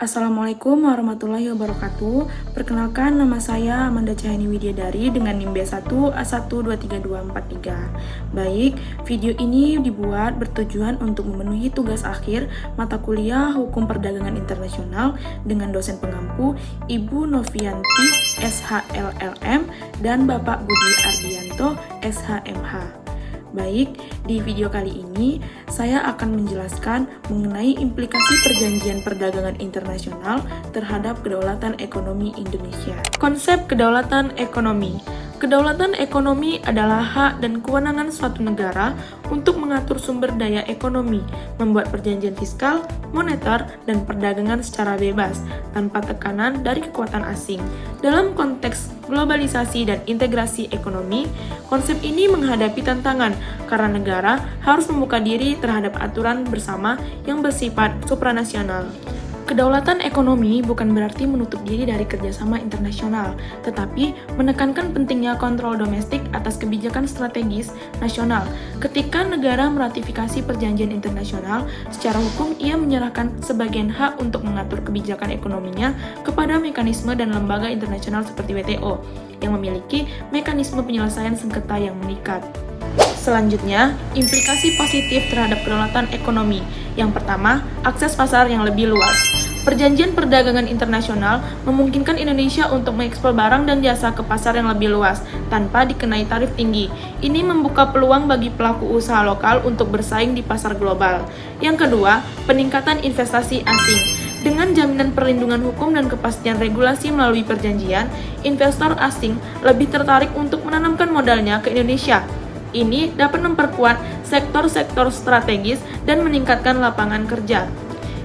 Assalamualaikum warahmatullahi wabarakatuh. Perkenalkan, nama saya Amanda Cahayani Widyadari dengan NIM B1 A1232243. Baik, video ini dibuat bertujuan untuk memenuhi tugas akhir mata kuliah Hukum Perdagangan Internasional dengan dosen pengampu Ibu Novianti SHLLM dan Bapak Budi Ardianto SHMH. Baik, di video kali ini saya akan menjelaskan mengenai implikasi perjanjian perdagangan internasional terhadap kedaulatan ekonomi Indonesia. Konsep kedaulatan ekonomi. Kedaulatan ekonomi adalah hak dan kewenangan suatu negara untuk mengatur sumber daya ekonomi, membuat perjanjian fiskal, moneter, dan perdagangan secara bebas, tanpa tekanan dari kekuatan asing. Dalam konteks globalisasi dan integrasi ekonomi, konsep ini menghadapi tantangan karena negara harus membuka diri terhadap aturan bersama yang bersifat supranasional. Kedaulatan ekonomi bukan berarti menutup diri dari kerjasama internasional, tetapi menekankan pentingnya kontrol domestik atas kebijakan strategis nasional. Ketika negara meratifikasi perjanjian internasional, secara hukum ia menyerahkan sebagian hak untuk mengatur kebijakan ekonominya kepada mekanisme dan lembaga internasional seperti WTO, yang memiliki mekanisme penyelesaian sengketa yang mengikat. Selanjutnya, implikasi positif terhadap kedaulatan ekonomi. Yang pertama, akses pasar yang lebih luas. Perjanjian perdagangan internasional memungkinkan Indonesia untuk mengekspor barang dan jasa ke pasar yang lebih luas tanpa dikenai tarif tinggi. Ini membuka peluang bagi pelaku usaha lokal untuk bersaing di pasar global. Yang kedua, peningkatan investasi asing. Dengan jaminan perlindungan hukum dan kepastian regulasi melalui perjanjian, investor asing lebih tertarik untuk menanamkan modalnya ke Indonesia. Ini dapat memperkuat sektor-sektor strategis dan meningkatkan lapangan kerja.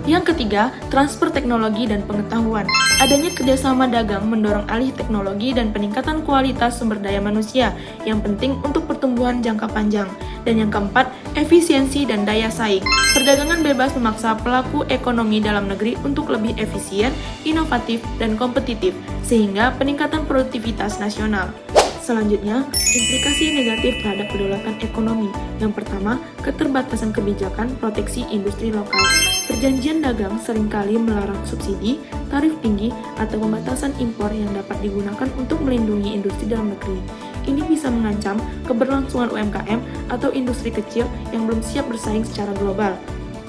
Yang ketiga, transfer teknologi dan pengetahuan. Adanya kerjasama dagang mendorong alih teknologi dan peningkatan kualitas sumber daya manusia yang penting untuk pertumbuhan jangka panjang. Dan yang keempat, efisiensi dan daya saing. Perdagangan bebas memaksa pelaku ekonomi dalam negeri untuk lebih efisien, inovatif, dan kompetitif, sehingga peningkatan produktivitas nasional. Selanjutnya, implikasi negatif terhadap kedaulatan ekonomi. Yang pertama, keterbatasan kebijakan proteksi industri lokal. Perjanjian dagang seringkali melarang subsidi, tarif tinggi, atau pembatasan impor yang dapat digunakan untuk melindungi industri dalam negeri. Ini bisa mengancam keberlangsungan UMKM atau industri kecil yang belum siap bersaing secara global.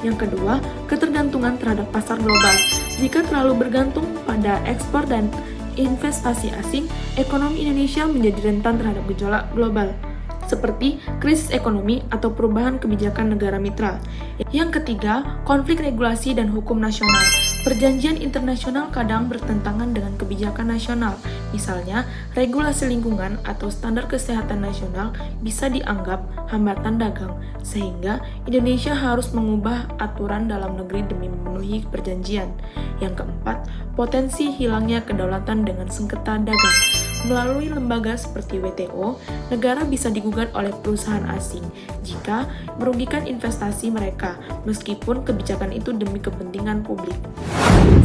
Yang kedua, ketergantungan terhadap pasar global. Jika terlalu bergantung pada ekspor dan investasi asing, ekonomi Indonesia menjadi rentan terhadap gejolak global, seperti krisis ekonomi atau perubahan kebijakan negara mitra. Yang ketiga, konflik regulasi dan hukum nasional. Perjanjian internasional kadang bertentangan dengan kebijakan nasional. Misalnya, regulasi lingkungan atau standar kesehatan nasional bisa dianggap hambatan dagang, sehingga Indonesia harus mengubah aturan dalam negeri demi memenuhi perjanjian. Yang keempat, potensi hilangnya kedaulatan dengan sengketa dagang. Melalui lembaga seperti WTO, negara bisa digugat oleh perusahaan asing jika merugikan investasi mereka, meskipun kebijakan itu demi kepentingan publik.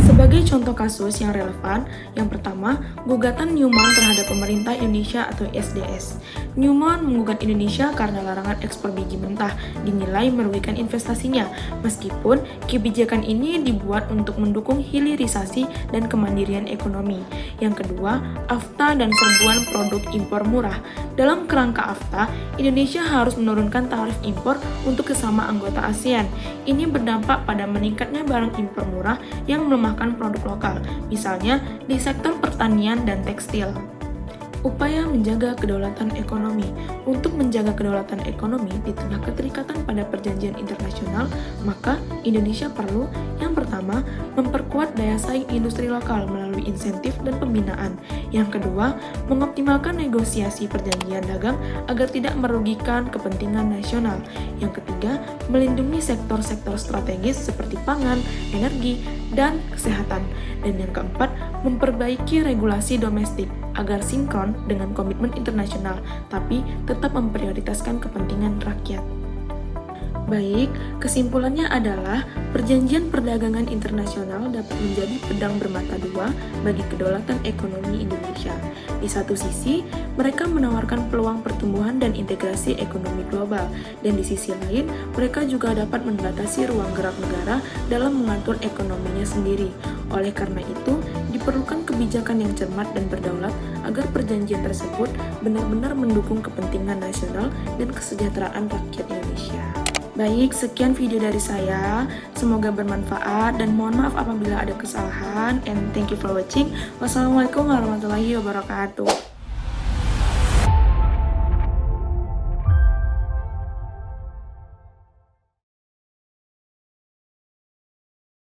Sebagai contoh kasus yang relevan, yang pertama, gugatan Newmont terhadap pemerintah Indonesia atau SDS. Newmont menggugat Indonesia karena larangan ekspor biji mentah dinilai merugikan investasinya, meskipun kebijakan ini dibuat untuk mendukung hilirisasi dan kemandirian ekonomi. Yang kedua, AFTA dan serbuan produk impor murah. Dalam kerangka AFTA, Indonesia harus menurunkan tarif impor untuk sesama anggota ASEAN. Ini berdampak pada meningkatnya barang impor murah yang melemahkan produk lokal, misalnya di sektor pertanian dan tekstil. Upaya menjaga kedaulatan ekonomi. Untuk menjaga kedaulatan ekonomi di tengah keterikatan pada perjanjian internasional, maka Indonesia perlu, yang pertama, memperkuat daya saing industri lokal melalui insentif dan pembinaan. Yang kedua, mengoptimalkan negosiasi perjanjian dagang agar tidak merugikan kepentingan nasional. Yang ketiga, melindungi sektor-sektor strategis seperti pangan, energi, dan kesehatan. Dan yang keempat, memperbaiki regulasi domestik agar sinkron dengan komitmen internasional, tapi tetap memprioritaskan kepentingan rakyat. Baik, kesimpulannya adalah perjanjian perdagangan internasional dapat menjadi pedang bermata dua bagi kedaulatan ekonomi Indonesia. Di satu sisi, mereka menawarkan peluang pertumbuhan dan integrasi ekonomi global, dan di sisi lain, mereka juga dapat membatasi ruang gerak negara dalam mengatur ekonominya sendiri. Oleh karena itu, diperlukan kebijakan yang cermat dan berdaulat agar perjanjian tersebut benar-benar mendukung kepentingan nasional dan kesejahteraan rakyat Indonesia. Baik, sekian video dari saya. Semoga bermanfaat dan mohon maaf apabila ada kesalahan. And thank you for watching. Wassalamualaikum warahmatullahi wabarakatuh.